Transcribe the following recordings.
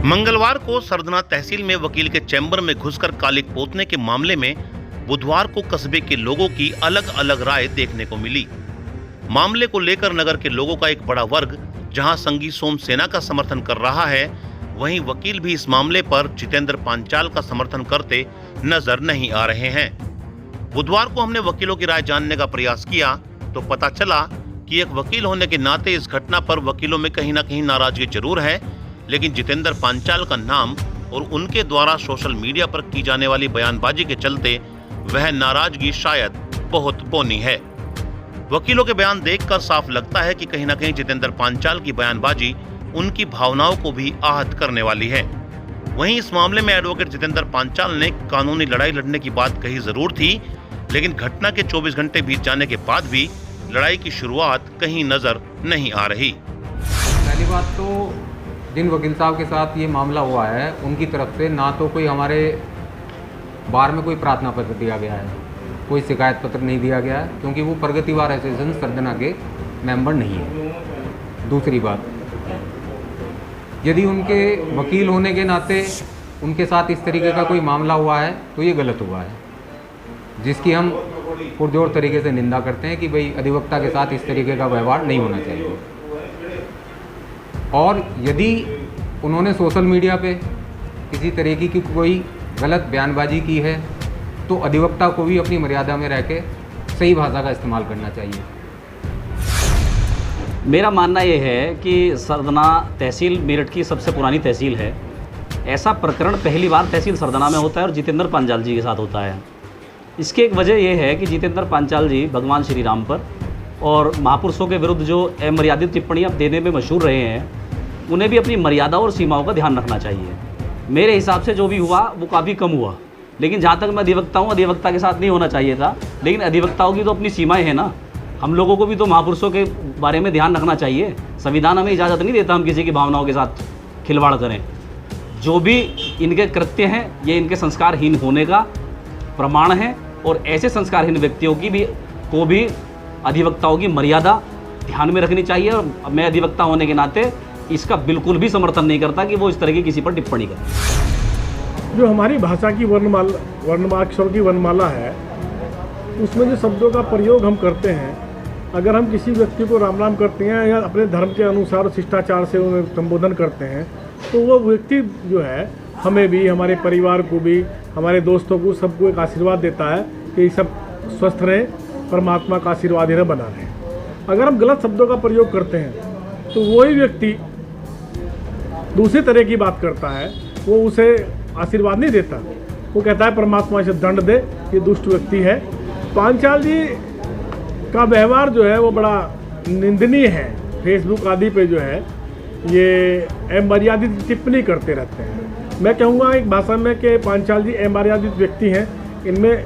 मंगलवार को सरदना तहसील में वकील के चैम्बर में घुसकर कालिक पोतने के मामले में बुधवार को कस्बे के लोगों की अलग अलग राय देखने को मिली। मामले को लेकर नगर के लोगों का एक बड़ा वर्ग जहां संगी सोम सेना का समर्थन कर रहा है, वहीं वकील भी इस मामले पर जितेंद्र पांचाल का समर्थन करते नजर नहीं आ रहे हैं। बुधवार को हमने वकीलों की राय जानने का प्रयास किया तो पता चला कि एक वकील होने के नाते इस घटना पर वकीलों में कहीं ना कहीं नाराजगी जरूर है, लेकिन जितेंद्र पांचाल का नाम और उनके द्वारा सोशल मीडिया पर की जाने वाली बयानबाजी के चलते वह नाराजगी शायद बहुत पौनी है। वकीलों के बयान देखकर साफ लगता है कि कहीं ना कहीं जितेंद्र पांचाल की बयानबाजी उनकी भावनाओं को भी आहत करने वाली है। वहीं इस मामले में एडवोकेट जितेंद्र पांचाल ने कानूनी लड़ाई लड़ने की बात कही जरूर थी, लेकिन घटना के 24 घंटे बीत जाने के बाद भी लड़ाई की शुरुआत कहीं नजर नहीं आ रही। पहली बात तो जिन वकील साहब के साथ ये मामला हुआ है उनकी तरफ से ना तो कोई हमारे बार में कोई प्रार्थना पत्र दिया गया है, कोई शिकायत पत्र नहीं दिया गया है, क्योंकि वो प्रगति बार एसोसिएशन सरदना के मेंबर नहीं है। दूसरी बात, यदि उनके वकील होने के नाते उनके साथ इस तरीके का कोई मामला हुआ है तो ये गलत हुआ है, जिसकी हम पुरजोर तरीके से निंदा करते हैं कि भाई अधिवक्ता के साथ इस तरीके का व्यवहार नहीं होना चाहिए। और यदि उन्होंने सोशल मीडिया पे किसी तरीके की कोई गलत बयानबाजी की है तो अधिवक्ता को भी अपनी मर्यादा में रह के सही भाषा का इस्तेमाल करना चाहिए। मेरा मानना ये है कि सरदना तहसील मेरठ की सबसे पुरानी तहसील है। ऐसा प्रकरण पहली बार तहसील सरदना में होता है और जितेंद्र पांचाल जी के साथ होता है। इसकी एक वजह यह है कि जितेंद्र पांचाल जी भगवान श्री राम पर और महापुरुषों के विरुद्ध जो अमर्यादित टिप्पणियाँ देने में मशहूर रहे हैं, उन्हें भी अपनी मर्यादा और सीमाओं का ध्यान रखना चाहिए। मेरे हिसाब से जो भी हुआ वो काफ़ी कम हुआ, लेकिन जहाँ तक मैं अधिवक्ता हूँ, अधिवक्ता के साथ नहीं होना चाहिए था। लेकिन अधिवक्ताओं की तो अपनी सीमाएँ हैं ना, हम लोगों को भी तो महापुरुषों के बारे में ध्यान रखना चाहिए। संविधान हमें इजाज़त नहीं देता हम किसी की भावनाओं के साथ खिलवाड़ करें। जो भी इनके कृत्य हैं ये इनके संस्कारहीन होने का प्रमाण है, और ऐसे संस्कारहीन व्यक्तियों को भी अधिवक्ताओं की मर्यादा ध्यान में रखनी चाहिए। और मैं अधिवक्ता होने के नाते इसका बिल्कुल भी समर्थन नहीं करता कि वो इस तरह की किसी पर टिप्पणी करे। जो हमारी भाषा की वर्णमाक्षर की वर्णमाला है, उसमें जो शब्दों का प्रयोग हम करते हैं, अगर हम किसी व्यक्ति को राम राम करते हैं या अपने धर्म के अनुसार शिष्टाचार से उन्हें संबोधन करते हैं, तो वो व्यक्ति जो है हमें भी, हमारे परिवार को भी, हमारे दोस्तों को, सबको एक आशीर्वाद देता है कि सब स्वस्थ रहें, परमात्मा का आशीर्वाद इन्हें बना रहे। अगर हम गलत शब्दों का प्रयोग करते हैं तो वही व्यक्ति दूसरी तरह की बात करता है, वो उसे आशीर्वाद नहीं देता, वो कहता है परमात्मा इसे दंड दे, ये दुष्ट व्यक्ति है। पांचाल जी का व्यवहार जो है वो बड़ा निंदनीय है। फेसबुक आदि पे जो है ये अमर्यादित टिप्पणी करते रहते हैं। मैं कहूँगा एक भाषा में कि पांचाल जी अमर्यादित व्यक्ति हैं। इनमें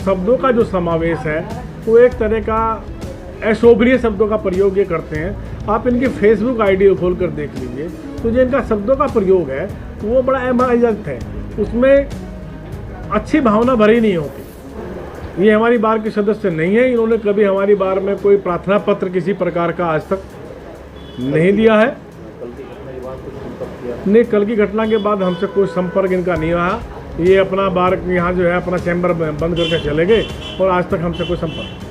शब्दों का जो समावेश है वो एक तरह का अशोभनीय शब्दों का प्रयोग ये करते हैं। आप इनकी फेसबुक आईडी खोल कर देख लीजिए तो जो इनका शब्दों का प्रयोग है वो बड़ा अमर्यादित है, उसमें अच्छी भावना भरी नहीं होती। ये हमारी बार के सदस्य नहीं है, इन्होंने कभी हमारी बार में कोई प्रार्थना पत्र किसी प्रकार का आज तक नहीं दिया है। नहीं, कल की घटना के बाद हमसे कोई संपर्क इनका नहीं रहा। ये अपना बार यहाँ जो है अपना चैम्बर बंद करके चले गए और आज तक हमसे कोई संपर्क